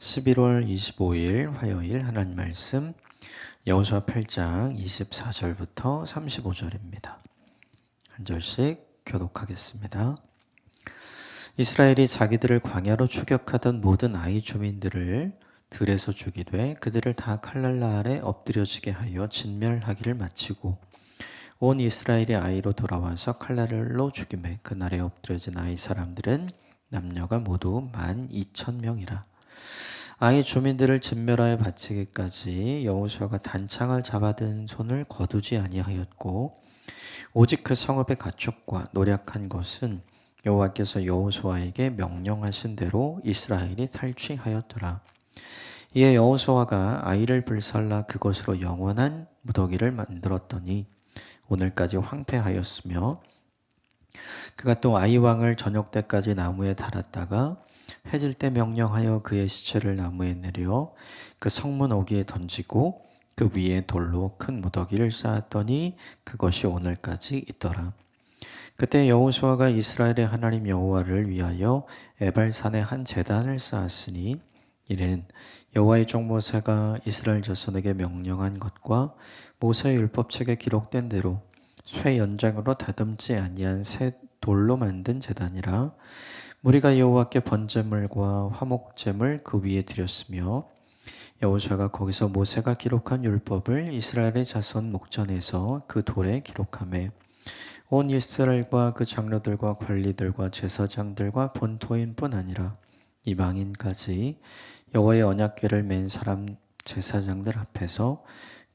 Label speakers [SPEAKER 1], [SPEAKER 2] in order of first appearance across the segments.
[SPEAKER 1] 11월 25일 화요일 하나님 말씀 여호수아 8장 24절부터 35절입니다. 한 절씩 교독하겠습니다. 이스라엘이 자기들을 광야로 추격하던 모든 아이 주민들을 들에서 죽이되 그들을 다 칼날 아래 엎드려지게 하여 진멸하기를 마치고 온 이스라엘이 아이로 돌아와서 칼날로 죽임에 그날에 엎드려진 아이 사람들은 남녀가 모두 12,000명이라. 아이 주민들을 진멸하여 바치기까지 여호수아가 단창을 잡아든 손을 거두지 아니하였고 오직 그 성읍의 가축과 노략한 것은 여호와께서 여호수아에게 명령하신 대로 이스라엘이 탈취하였더라. 이에 여호수아가 아이를 불살라 그것으로 영원한 무더기를 만들었더니 오늘까지 황폐하였으며 그가 또 아이 왕을 저녁 때까지 나무에 달았다가 해질 때 명령하여 그의 시체를 나무에 내려 그 성문 오기에 던지고 그 위에 돌로 큰 무더기를 쌓았더니 그것이 오늘까지 있더라. 그때 여호수아가 이스라엘의 하나님 여호와를 위하여 에발산에 한 제단을 쌓았으니 이는 여호와의 종 모세가 이스라엘 자손에게 명령한 것과 모세의 율법책에 기록된 대로 쇠 연장으로 다듬지 아니한 새 돌로 만든 제단이라. 무리가 여호와께 번제물과 화목제물 그 위에 드렸으며 여호수아가 거기서 모세가 기록한 율법을 이스라엘의 자손 목전에서 그 돌에 기록하매 온 이스라엘과 그 장로들과 관리들과 제사장들과 본토인뿐 아니라 이방인까지 여호와의 언약궤를 맨 사람 제사장들 앞에서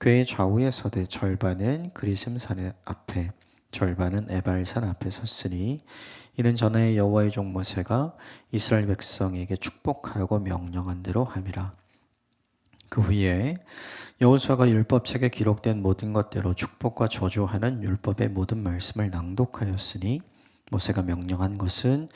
[SPEAKER 1] 궤의 좌우에 서되 절반은 그리심산 앞에 절반은 에발산 앞에 섰으니 이는 전에 여호와의 종 모세가 이스라엘 백성에게 축복하라고 명령한 대로 함이라. 그 후에 여호수아가 율법책에 기록된 모든 것대로 축복과 저주하는 율법의 모든 말씀을 낭독하였으니 모세가 명령한 것은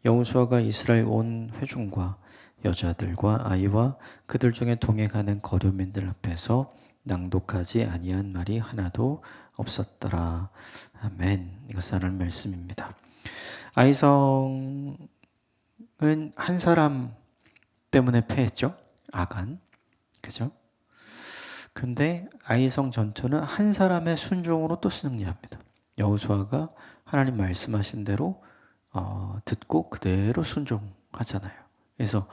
[SPEAKER 1] 여호수아가 이스라엘 온 회중과 여자들과 아이와 그들 중에 동행하는 거류민들 앞에서 낭독하지 아니한 말이 하나도 없었더라. 아멘. 이것은 하나님 말씀입니다. 아이성은 한 사람 때문에 패했죠. 아간. 그죠? 근데 아이성 전투는 한 사람의 순종으로 또 승리합니다. 여호수아가 하나님 말씀하신 대로 듣고 그대로 순종하잖아요. 그래서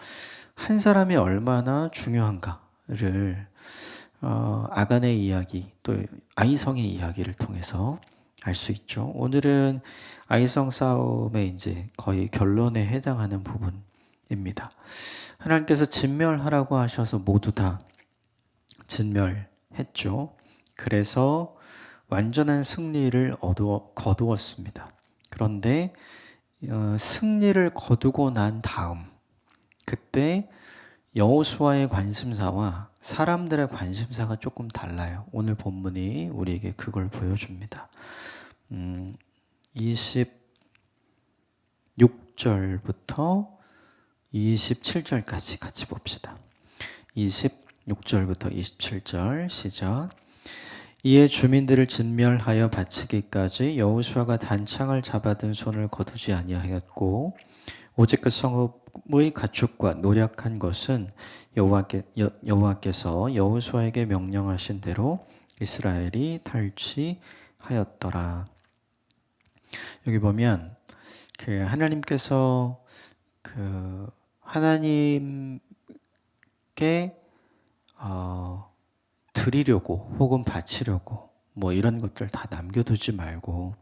[SPEAKER 1] 한 사람이 얼마나 중요한가를 아간의 이야기 또 아이성의 이야기를 통해서 알 수 있죠. 오늘은 아이성 싸움의 이제 거의 결론에 해당하는 부분입니다. 하나님께서 진멸하라고 하셔서 모두 다 진멸했죠. 그래서 완전한 승리를 거두었습니다. 그런데 승리를 거두고 난 다음 그때 여호수아의 관심사와 사람들의 관심사가 조금 달라요. 오늘 본문이 우리에게 그걸 보여줍니다. 26절부터 27절까지 같이 봅시다. 26절부터 27절 시작. 이에 주민들을 진멸하여 바치기까지 여호수아가 단창을 잡아든 손을 거두지 아니하였고 오직 그 성읍의 가축과 노략한 것은 여호와께서 여호수아에게 명령하신 대로 이스라엘이 탈취하였더라. 여기 보면 그 하나님께서 그 하나님께 드리려고 혹은 바치려고 뭐 이런 것들 다 남겨두지 말고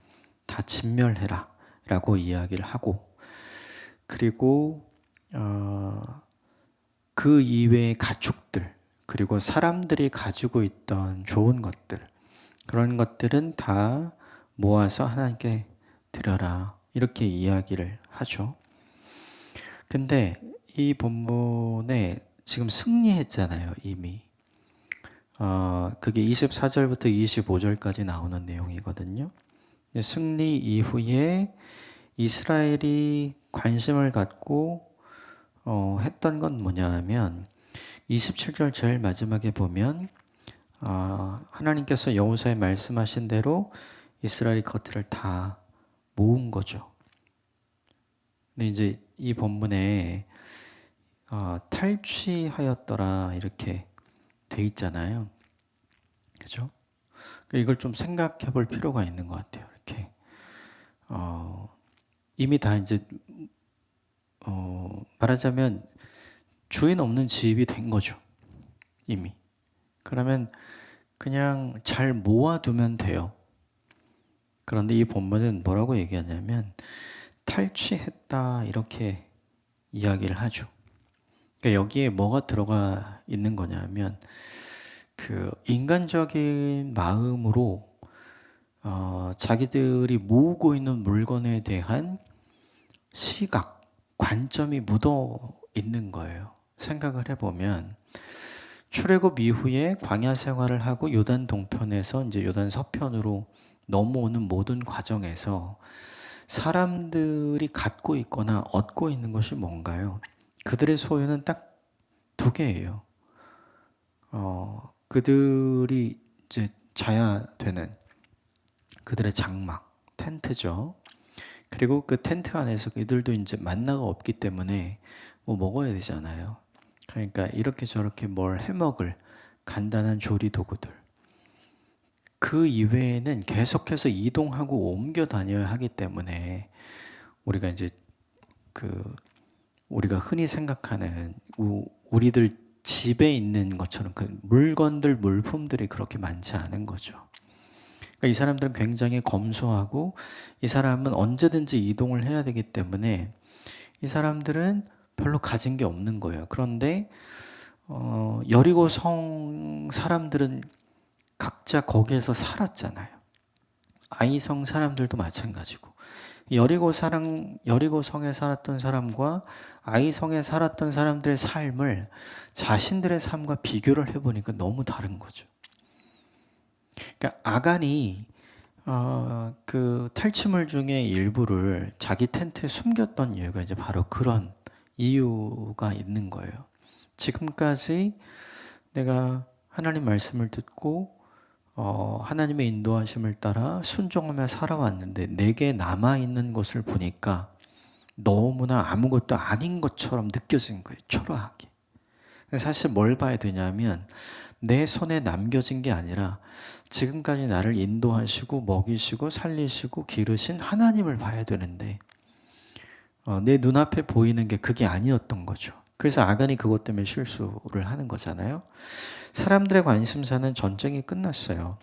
[SPEAKER 1] 다 진멸해라 라고 이야기를 하고 그리고 그 이외의 가축들 그리고 사람들이 가지고 있던 좋은 것들 그런 것들은 다 모아서 하나님께 드려라 이렇게 이야기를 하죠. 근데 이 본문에 지금 승리했잖아요 이미. 그게 24절부터 25절까지 나오는 내용이거든요. 승리 이후에 이스라엘이 관심을 갖고 했던 건 뭐냐 하면 27절 제일 마지막에 보면 하나님께서 여호수아에 말씀하신 대로 이스라엘이 그것들을 다 모은 거죠. 근데 이제 이 본문에 탈취하였더라 이렇게 돼 있잖아요. 그죠? 이걸 좀 생각해 볼 필요가 있는 것 같아요. 이렇게 이미 다 이제 말하자면 주인 없는 집이 된 거죠. 이미. 그러면 그냥 잘 모아두면 돼요. 그런데 이 본문은 뭐라고 얘기하냐면 탈취했다 이렇게 이야기를 하죠. 그러니까 여기에 뭐가 들어가 있는 거냐면 그 인간적인 마음으로 자기들이 모으고 있는 물건에 대한 시각, 관점이 묻어 있는 거예요. 생각을 해보면 출애굽 이후에 광야 생활을 하고 요단 동편에서 이제 요단 서편으로 넘어오는 모든 과정에서 사람들이 갖고 있거나 얻고 있는 것이 뭔가요? 그들의 소유는 딱 두 개예요. 그들이 이제 자야 되는 그들의 장막, 텐트죠. 그리고 그 텐트 안에서 이들도 이제 만나가 없기 때문에 뭐 먹어야 되잖아요. 그러니까 이렇게 저렇게 뭘 해먹을 간단한 조리 도구들. 그 이외에는 계속해서 이동하고 옮겨 다녀야 하기 때문에 우리가 이제 우리가 흔히 생각하는 우리들 집에 있는 것처럼 그 물건들, 물품들이 그렇게 많지 않은 거죠. 그러니까 이 사람들은 굉장히 검소하고 이 사람은 언제든지 이동을 해야 되기 때문에 이 사람들은 별로 가진 게 없는 거예요. 그런데 여리고 성 사람들은 각자 거기에서 살았잖아요. 아이성 사람들도 마찬가지고 여리고 성에 살았던 사람과 아이성에 살았던 사람들의 삶을 자신들의 삶과 비교를 해보니까 너무 다른 거죠. 그러니까 아간이 그 탈취물 중에 일부를 자기 텐트에 숨겼던 이유가 이제 바로 그런 이유가 있는 거예요. 지금까지 내가 하나님 말씀을 듣고 하나님의 인도하심을 따라 순종하며 살아왔는데 내게 남아있는 것을 보니까 너무나 아무것도 아닌 것처럼 느껴진 거예요. 초라하게. 사실 뭘 봐야 되냐면 내 손에 남겨진 게 아니라 지금까지 나를 인도하시고 먹이시고 살리시고 기르신 하나님을 봐야 되는데 내 눈앞에 보이는 게 그게 아니었던 거죠. 그래서 아간이 그것 때문에 실수를 하는 거잖아요. 사람들의 관심사는 전쟁이 끝났어요.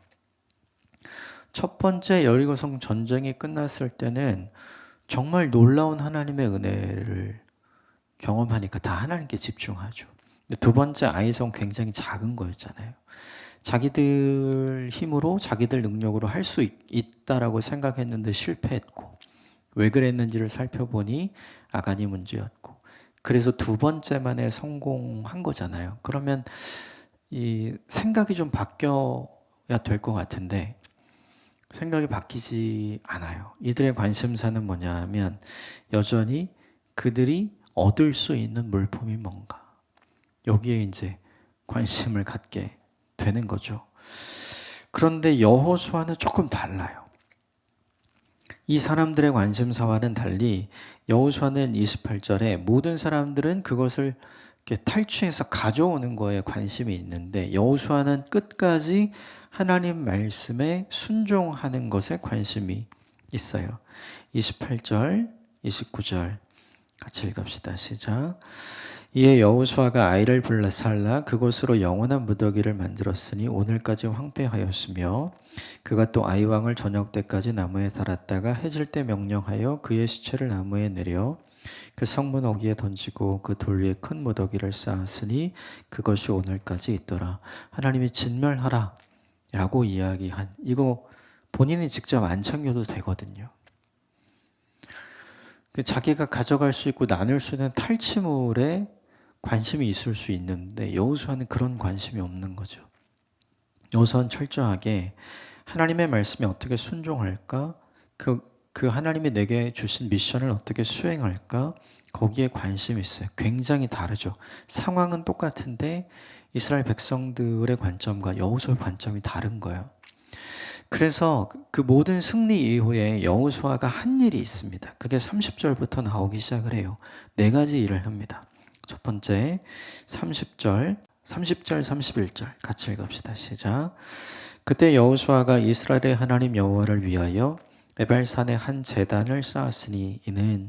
[SPEAKER 1] 첫 번째 여리고성 전쟁이 끝났을 때는 정말 놀라운 하나님의 은혜를 경험하니까 다 하나님께 집중하죠. 두 번째 아이성 굉장히 작은 거였잖아요. 자기들 힘으로 자기들 능력으로 할 수 있다라고 생각했는데 실패했고 왜 그랬는지를 살펴보니 아간이 문제였고 그래서 두 번째만에 성공한 거잖아요. 그러면 이 생각이 좀 바뀌어야 될 것 같은데 생각이 바뀌지 않아요. 이들의 관심사는 뭐냐면 여전히 그들이 얻을 수 있는 물품이 뭔가 여기에 이제 관심을 갖게 되는 거죠. 그런데 여호수아는 조금 달라요. 이 사람들의 관심사와는 달리 여호수아는 28절에 모든 사람들은 그것을 이렇게 탈취해서 가져오는 거에 관심이 있는데 여호수아는 끝까지 하나님 말씀에 순종하는 것에 관심이 있어요. 28절, 29절 같이 읽읍시다. 시작. 이에 여호수아가 아이를 불러 살라 그곳으로 영원한 무더기를 만들었으니 오늘까지 황폐하였으며 그가 또 아이 왕을 저녁 때까지 나무에 달았다가 해질 때 명령하여 그의 시체를 나무에 내려 그 성문 어귀에 던지고 그 돌 위에 큰 무더기를 쌓았으니 그것이 오늘까지 있더라. 하나님이 진멸하라 라고 이야기한 이거 본인이 직접 안 챙겨도 되거든요. 자기가 가져갈 수 있고 나눌 수 있는 탈취물에 관심이 있을 수 있는데 여호수아는 그런 관심이 없는 거죠. 여호수아는 철저하게 하나님의 말씀에 어떻게 순종할까? 그 하나님이 내게 주신 미션을 어떻게 수행할까? 거기에 관심이 있어요. 굉장히 다르죠. 상황은 똑같은데 이스라엘 백성들의 관점과 여호수아의 관점이 다른 거예요. 그래서 그 모든 승리 이후에 여호수아가 한 일이 있습니다. 그게 30절부터 나오기 시작을 해요. 네 가지 일을 합니다. 첫 번째 30절, 31절 같이 읽읍시다. 시작. 그때 여호수아가 이스라엘의 하나님 여호와를 위하여 에발산에 한 제단을 쌓았으니 이는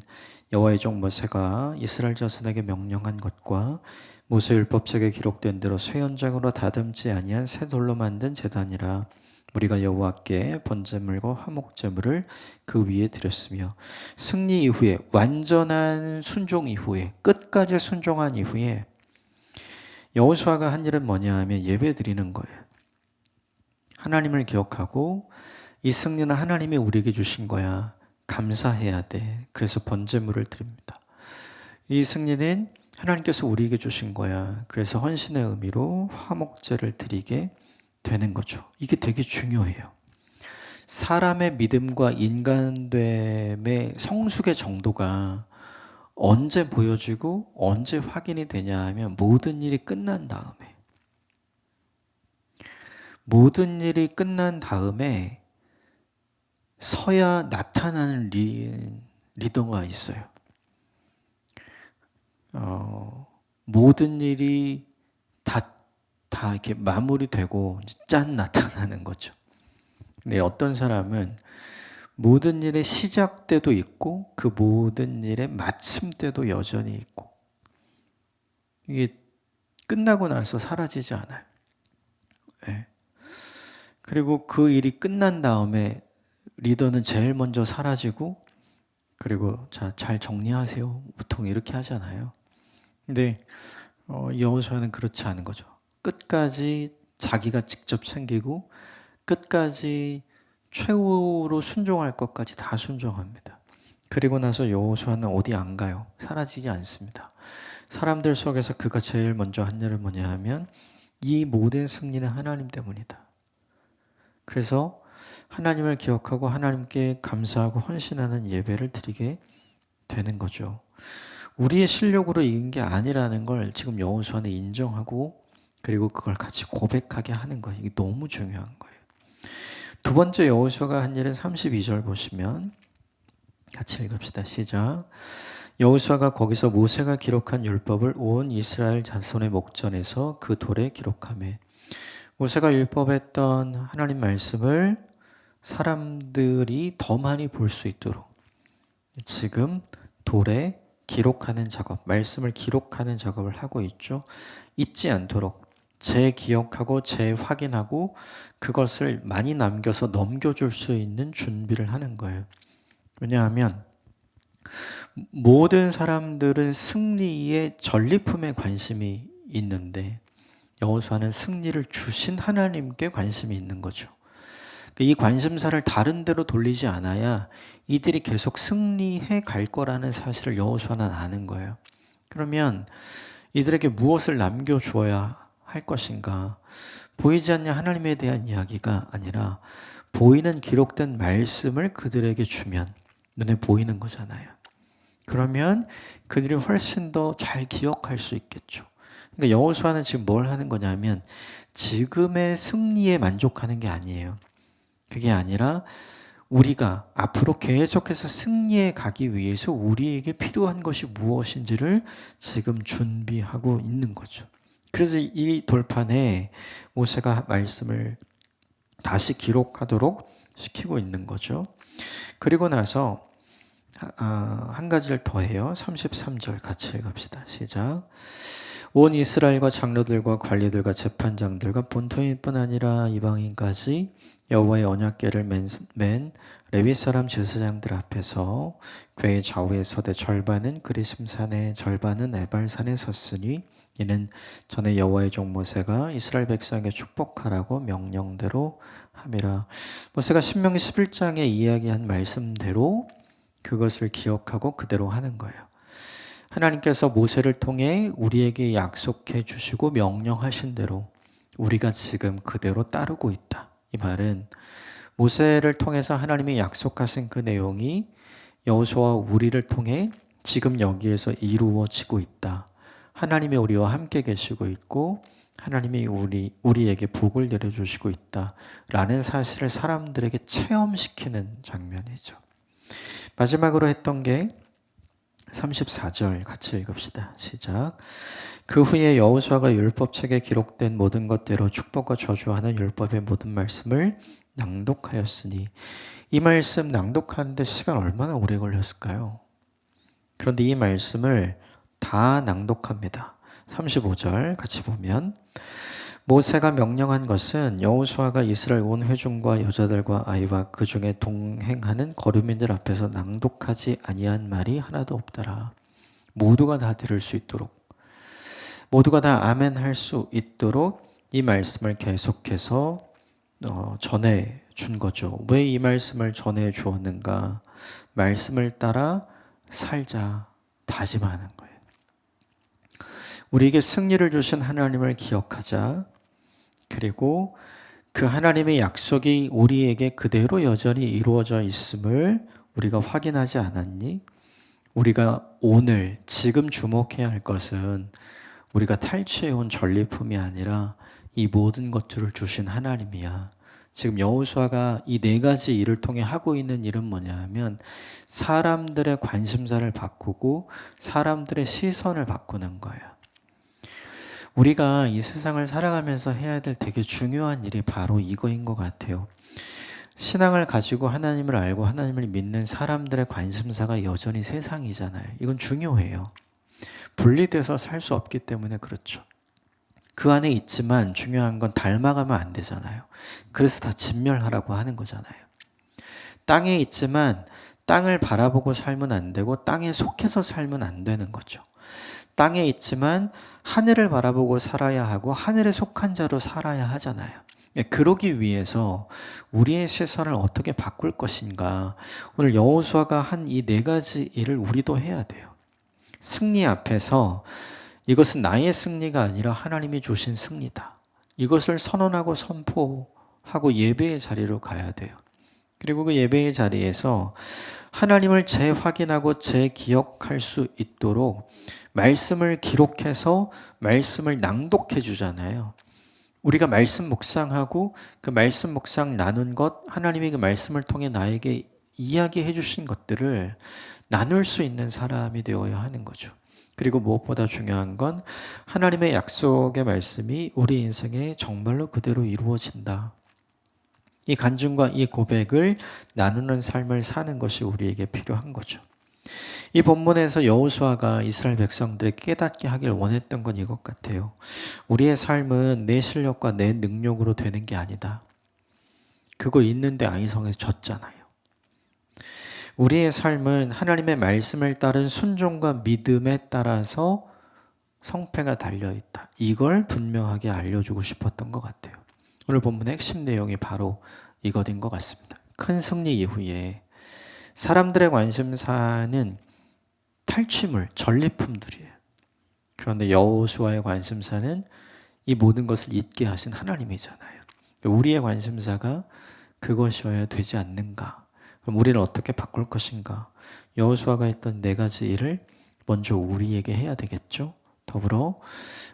[SPEAKER 1] 여호와의 종 모세가 이스라엘 자손에게 명령한 것과 모세 율법책에 기록된 대로 쇠연장으로 다듬지 아니한 새 돌로 만든 제단이라. 우리가 여호와께 번제물과 화목제물을 그 위에 드렸으며, 승리 이후에, 완전한 순종 이후에, 끝까지 순종한 이후에 여호수아가 한 일은 뭐냐 하면 예배 드리는 거예요. 하나님을 기억하고 이 승리는 하나님이 우리에게 주신 거야. 감사해야 돼. 그래서 번제물을 드립니다. 이 승리는 하나님께서 우리에게 주신 거야. 그래서 헌신의 의미로 화목제를 드리게 되는 거죠. 이게 되게 중요해요. 사람의 믿음과 인간됨의 성숙의 정도가 언제 보여지고 언제 확인이 되냐 하면 모든 일이 끝난 다음에, 모든 일이 끝난 다음에 서야 나타나는 리더가 있어요. 모든 일이 다 이렇게 마무리되고 짠 나타나는 거죠. 근데 어떤 사람은 모든 일의 시작 때도 있고 그 모든 일의 마침 때도 여전히 있고, 이게 끝나고 나서 사라지지 않아요. 네. 그리고 그 일이 끝난 다음에 리더는 제일 먼저 사라지고, 그리고 자, 잘 정리하세요. 보통 이렇게 하잖아요. 근데 여호수아는 그렇지 않은 거죠. 끝까지 자기가 직접 챙기고 끝까지 최후로 순종할 것까지 다 순종합니다. 그리고 나서 여호수아는 어디 안 가요. 사라지지 않습니다. 사람들 속에서 그가 제일 먼저 한 일은 뭐냐 하면 이 모든 승리는 하나님 때문이다. 그래서 하나님을 기억하고 하나님께 감사하고 헌신하는 예배를 드리게 되는 거죠. 우리의 실력으로 이긴 게 아니라는 걸 지금 여호수아는 인정하고, 그리고 그걸 같이 고백하게 하는 거예요. 이게 너무 중요한 거예요. 두 번째 여호수아가 한 일은 32절 보시면 같이 읽읍시다. 시작. 여호수아가 거기서 모세가 기록한 율법을 온 이스라엘 자손의 목전에서 그 돌에 기록하매. 모세가 율법했던 하나님 말씀을 사람들이 더 많이 볼 수 있도록 지금 돌에 기록하는 작업, 말씀을 기록하는 작업을 하고 있죠. 잊지 않도록 재기억하고 재확인하고 그것을 많이 남겨서 넘겨줄 수 있는 준비를 하는 거예요. 왜냐하면 모든 사람들은 승리의 전리품에 관심이 있는데 여호수아는 승리를 주신 하나님께 관심이 있는 거죠. 이 관심사를 다른 데로 돌리지 않아야 이들이 계속 승리해 갈 거라는 사실을 여호수아는 아는 거예요. 그러면 이들에게 무엇을 남겨줘야 할 것인가? 보이지 않는 하나님에 대한 이야기가 아니라 보이는 기록된 말씀을 그들에게 주면 눈에 보이는 거잖아요. 그러면 그들이 훨씬 더 잘 기억할 수 있겠죠. 그러니까 여호수아는 지금 뭘 하는 거냐면 지금의 승리에 만족하는 게 아니에요. 그게 아니라 우리가 앞으로 계속해서 승리해 가기 위해서 우리에게 필요한 것이 무엇인지를 지금 준비하고 있는 거죠. 그래서 이 돌판에 모세가 말씀을 다시 기록하도록 시키고 있는 거죠. 그리고 나서 한 가지를 더 해요. 33절 같이 읽읍시다. 시작. 온 이스라엘과 장로들과 관리들과 재판장들과 본토인뿐 아니라 이방인까지 여호와의 언약궤를 맨 레위 사람 제사장들 앞에서 궤의 좌우에 서되 절반은 그리심산에 절반은 에발산에 섰으니 이는 전에 여호와의 종 모세가 이스라엘 백성에게 축복하라고 명령대로 함이라. 모세가 신명기 11장에 이야기한 말씀대로 그것을 기억하고 그대로 하는 거예요. 하나님께서 모세를 통해 우리에게 약속해 주시고 명령하신 대로 우리가 지금 그대로 따르고 있다. 이 말은 모세를 통해서 하나님이 약속하신 그 내용이 여호수아와 우리를 통해 지금 여기에서 이루어지고 있다. 하나님이 우리와 함께 계시고 있고 하나님이 우리에게 복을 내려주시고 있다라는 사실을 사람들에게 체험시키는 장면이죠. 마지막으로 했던 게 34절 같이 읽읍시다. 시작. 그 후에 여호수아가 율법책에 기록된 모든 것대로 축복과 저주하는 율법의 모든 말씀을 낭독하였으니, 이 말씀 낭독하는데 시간 얼마나 오래 걸렸을까요? 그런데 이 말씀을 다 낭독합니다. 35절 같이 보면, 모세가 명령한 것은 여호수아가 이스라엘 온 회중과 여자들과 아이와 그 중에 동행하는 거류민들 앞에서 낭독하지 아니한 말이 하나도 없더라. 모두가 다 들을 수 있도록, 모두가 다 아멘 할 수 있도록 이 말씀을 계속해서 전해 준 거죠. 왜 이 말씀을 전해 주었는가? 말씀을 따라 살자 다짐하는 거예요. 우리에게 승리를 주신 하나님을 기억하자. 그리고 그 하나님의 약속이 우리에게 그대로 여전히 이루어져 있음을 우리가 확인하지 않았니? 우리가 오늘 지금 주목해야 할 것은 우리가 탈취해온 전리품이 아니라 이 모든 것들을 주신 하나님이야. 지금 여호수아가 이 네 가지 일을 통해 하고 있는 일은 뭐냐면 사람들의 관심사를 바꾸고 사람들의 시선을 바꾸는 거예요. 우리가 이 세상을 살아가면서 해야 될 되게 중요한 일이 바로 이거인 것 같아요. 신앙을 가지고 하나님을 알고 하나님을 믿는 사람들의 관심사가 여전히 세상이잖아요. 이건 중요해요. 분리돼서 살 수 없기 때문에 그렇죠. 그 안에 있지만 중요한 건 닮아가면 안 되잖아요. 그래서 다 진멸하라고 하는 거잖아요. 땅에 있지만 땅을 바라보고 살면 안 되고 땅에 속해서 살면 안 되는 거죠. 땅에 있지만 하늘을 바라보고 살아야 하고 하늘에 속한 자로 살아야 하잖아요. 그러기 위해서 우리의 시선을 어떻게 바꿀 것인가. 오늘 여호수아가 한 이 네 가지 일을 우리도 해야 돼요. 승리 앞에서 이것은 나의 승리가 아니라 하나님이 주신 승리다. 이것을 선언하고 선포하고 예배의 자리로 가야 돼요. 그리고 그 예배의 자리에서 하나님을 재확인하고 재기억할 수 있도록 말씀을 기록해서 말씀을 낭독해 주잖아요. 우리가 말씀 묵상하고 그 말씀 묵상 나눈 것, 하나님이 그 말씀을 통해 나에게 이야기해 주신 것들을 나눌 수 있는 사람이 되어야 하는 거죠. 그리고 무엇보다 중요한 건 하나님의 약속의 말씀이 우리 인생에 정말로 그대로 이루어진다. 이 간증과 이 고백을 나누는 삶을 사는 것이 우리에게 필요한 거죠. 이 본문에서 여호수아가 이스라엘 백성들에게 깨닫게 하길 원했던 건 이것 같아요. 우리의 삶은 내 실력과 내 능력으로 되는 게 아니다. 그거 있는데 아이성에서 졌잖아요. 우리의 삶은 하나님의 말씀을 따른 순종과 믿음에 따라서 성패가 달려있다. 이걸 분명하게 알려주고 싶었던 것 같아요. 오늘 본문의 핵심 내용이 바로 이것인 것 같습니다. 큰 승리 이후에 사람들의 관심사는 탈취물, 전리품들이에요. 그런데 여호수아의 관심사는 이 모든 것을 잊게 하신 하나님이잖아요. 우리의 관심사가 그것이어야 되지 않는가? 그럼 우리는 어떻게 바꿀 것인가? 여호수아가 했던 네 가지 일을 먼저 우리에게 해야 되겠죠. 더불어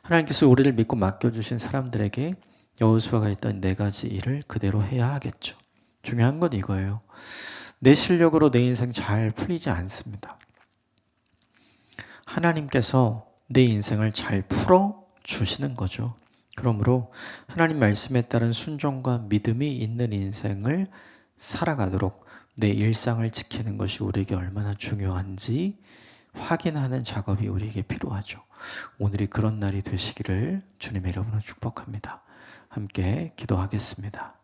[SPEAKER 1] 하나님께서 우리를 믿고 맡겨주신 사람들에게 여호수아가 했던 네 가지 일을 그대로 해야 하겠죠. 중요한 건 이거예요. 내 실력으로 내 인생 잘 풀리지 않습니다. 하나님께서 내 인생을 잘 풀어주시는 거죠. 그러므로 하나님 말씀에 따른 순종과 믿음이 있는 인생을 살아가도록 내 일상을 지키는 것이 우리에게 얼마나 중요한지 확인하는 작업이 우리에게 필요하죠. 오늘이 그런 날이 되시기를 주님의 이름으로 축복합니다. 함께 기도하겠습니다.